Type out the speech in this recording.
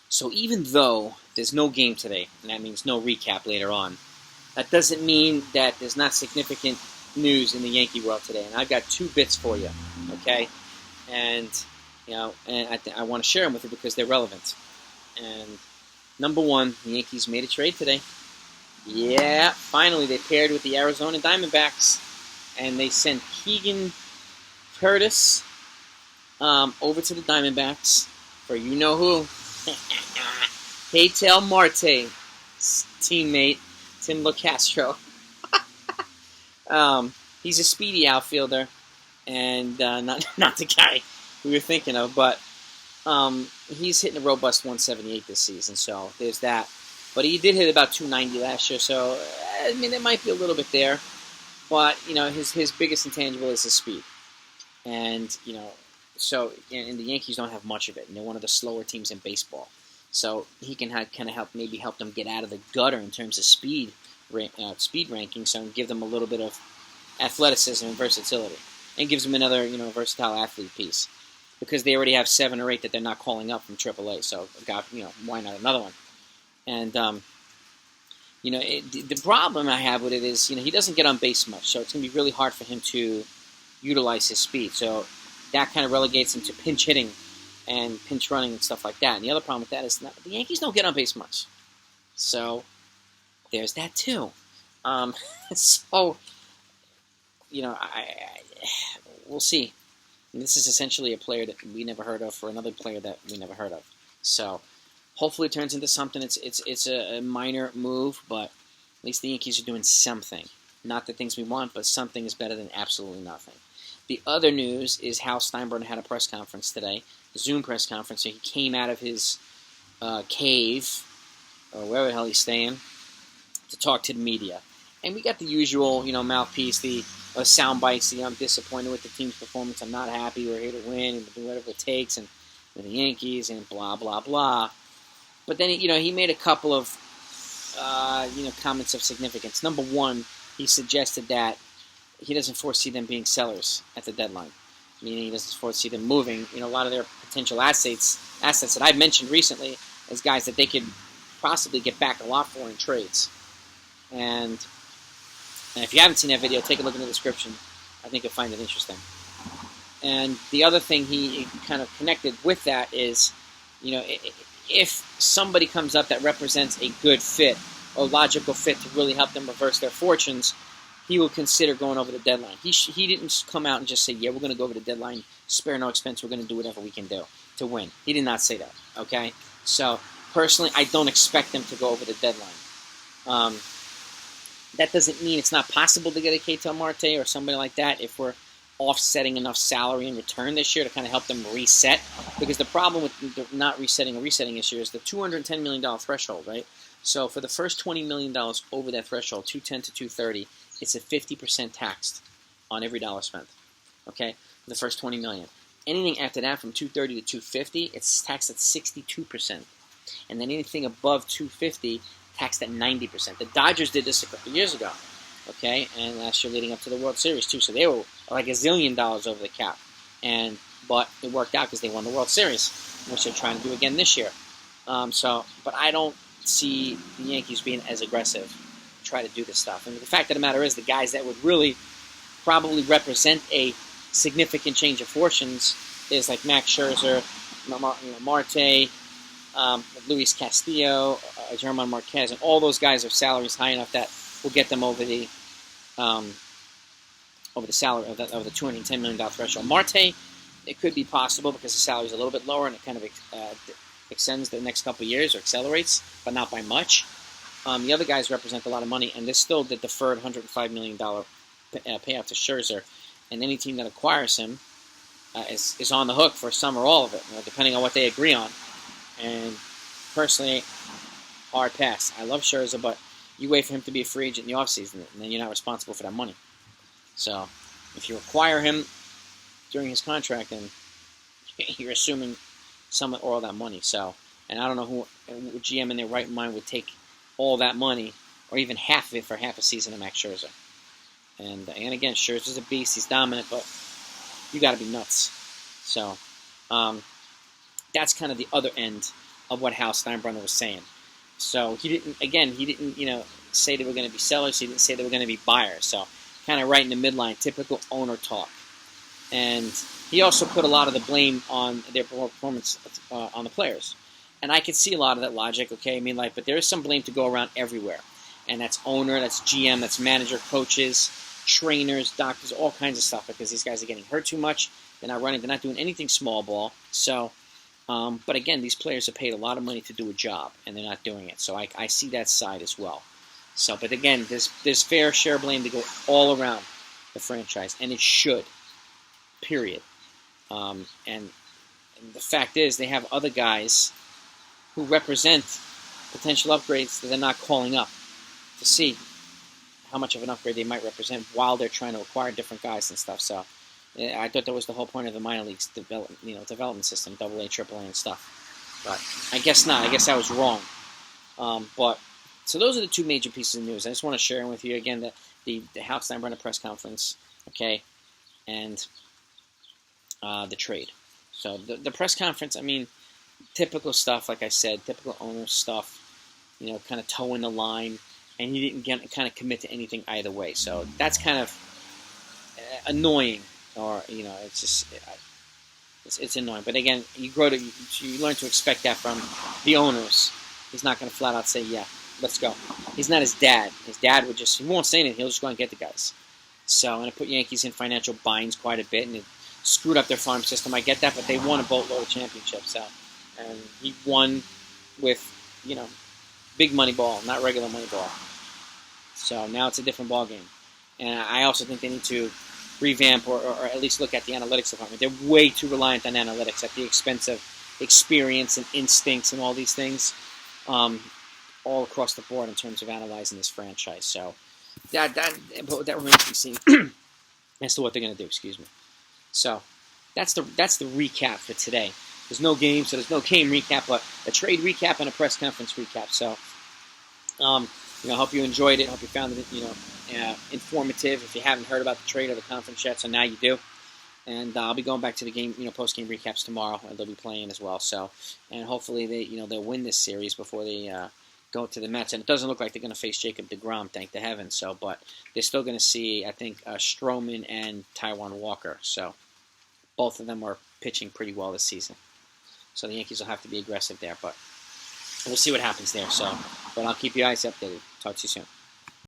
So even though there's no game today, and that means no recap later on, that doesn't mean that there's not significant news in the Yankee world today. And I've got 2 bits for you, okay? And I want to share them with you because they're relevant. And number one, the Yankees made a trade today. Yeah, finally they paired with the Arizona Diamondbacks, and they sent Keegan Curtis over to the Diamondbacks for you know who. Taillon Marte's teammate, Tim LoCastro. He's a speedy outfielder, and not the guy we were thinking of, but he's hitting a robust 178 this season, so there's that. But he did hit about 290 last year, so I mean there might be a little bit there, but his biggest intangible is his speed, and so and the Yankees don't have much of it, and they're one of the slower teams in baseball. So he can kind of help them get out of the gutter in terms of speed rankings, so give them a little bit of athleticism and versatility, and gives them another versatile athlete piece, because they already have 7 or 8 that they're not calling up from AAA. So why not another one? And the problem I have with it is he doesn't get on base much, so it's going to be really hard for him to utilize his speed. So that kind of relegates him to pinch hitting and pinch running and stuff like that. And the other problem with that is the Yankees don't get on base much. So there's that too. We'll see. And this is essentially a player that we never heard of for another player that we never heard of. So hopefully it turns into something. It's a minor move, but at least the Yankees are doing something. Not the things we want, but something is better than absolutely nothing. The other news is how Steinbrenner had a press conference today, a Zoom press conference. So he came out of his cave, or wherever the hell he's staying, to talk to the media. And we got the usual, mouthpiece, the sound bites. I'm disappointed with the team's performance. I'm not happy. We're here to win and do whatever it takes, and with the Yankees and blah blah blah. But then he made a couple of comments of significance. Number one, he suggested that he doesn't foresee them being sellers at the deadline, meaning he doesn't foresee them moving. A lot of their potential assets that I've mentioned recently as guys that they could possibly get back a lot for in trades. And if you haven't seen that video, take a look in the description. I think you'll find it interesting. And the other thing he kind of connected with that is, if somebody comes up that represents a good fit or logical fit to really help them reverse their fortunes, he will consider going over the deadline. He didn't come out and just say, yeah, we're going to go over the deadline, spare no expense, we're going to do whatever we can do to win. He did not say that, okay? So, personally, I don't expect them to go over the deadline. That doesn't mean it's not possible to get a Ketel Marte or somebody like that if we're offsetting enough salary in return this year to kind of help them reset. Because the problem with not resetting or resetting this year is the $210 million threshold, right? So for the first $20 million over that threshold, 210 to 230, it's a 50% taxed on every dollar spent, okay? For the first $20 million. Anything after that, from 230 to 250, it's taxed at 62%. And then anything above 250, taxed at 90%. The Dodgers did this a couple years ago, okay? And last year leading up to the World Series, too. So they were like $1 zillion over the cap. But it worked out because they won the World Series, which they're trying to do again this year. But I don't see the Yankees being as aggressive to try to do this stuff. And the fact of the matter is, the guys that would really probably represent a significant change of fortunes is like Max Scherzer, Marte, Luis Castillo, German Marquez, and all those guys have salaries high enough that will get them over the salary of the $210 million threshold. Marte, it could be possible because the salary is a little bit lower and it kind of extends the next couple of years or accelerates, but not by much. The other guys represent a lot of money, and there's still the deferred $105 million payout to Scherzer, and any team that acquires him is on the hook for some or all of it, depending on what they agree on. And personally, hard pass. I love Scherzer, but you wait for him to be a free agent in the offseason, and then you're not responsible for that money. So if you acquire him during his contract, then you're assuming some or all that money. So, and I don't know who GM in their right mind would take all that money, or even half of it for half a season of Max Scherzer. And again, Scherzer's a beast. He's dominant, but you got to be nuts. So that's kind of the other end of what Hal Steinbrenner was saying. So he didn't say they were going to be sellers. He didn't say they were going to be buyers. So kind of right in the midline, typical owner talk. And he also put a lot of the blame on their performance on the players. And I could see a lot of that logic, okay? I mean, but there is some blame to go around everywhere. And that's owner, that's GM, that's manager, coaches, trainers, doctors, all kinds of stuff, because these guys are getting hurt too much. They're not running. They're not doing anything small ball. So, but again, these players are paid a lot of money to do a job, and they're not doing it. So I see that side as well. So, but again, there's fair share blame to go all around the franchise, and it should, period. And the fact is, they have other guys who represent potential upgrades that they're not calling up to see how much of an upgrade they might represent while they're trying to acquire different guys and stuff. So I thought that was the whole point of the minor leagues development system, AA, AAA, and stuff. But I guess not. I guess I was wrong. But so those are the two major pieces of news. I just want to share with you again the Hal Steinbrenner press conference, okay, and the trade. So the press conference, I mean, typical stuff, like I said, typical owner stuff, kind of toeing the line, and he didn't kind of commit to anything either way. So that's kind of annoying, or it's just it's annoying. But again, you learn to expect that from the owners. He's not going to flat out say, "Yeah, let's go." He's not his dad. His dad he won't say anything. He'll just go and get the guys. So, and it put Yankees in financial binds quite a bit, and it screwed up their farm system. I get that, but they won a boatload of championships. So, and he won with big money ball, not regular money ball. So now it's a different ball game. And I also think they need to revamp or at least look at the analytics department. They're way too reliant on analytics at the expense of experience and instincts and all these things all across the board in terms of analyzing this franchise. So that remains to be seen as to what they're going to do. Excuse me. So that's the recap for today. There's no game, so there's no game recap, but a trade recap and a press conference recap. So, I hope you enjoyed it. I hope you found it, informative. If you haven't heard about the trade or the conference yet, so now you do. And I'll be going back to the game, post-game recaps tomorrow, and they'll be playing as well. So, and hopefully they'll win this series before they go to the Mets. And it doesn't look like they're going to face Jacob deGrom, thank the heavens. So, but they're still going to see, I think, Stroman and Taijuan Walker. So, both of them are pitching pretty well this season. So the Yankees will have to be aggressive there, but we'll see what happens there. So, but I'll keep you guys updated. Talk to you soon.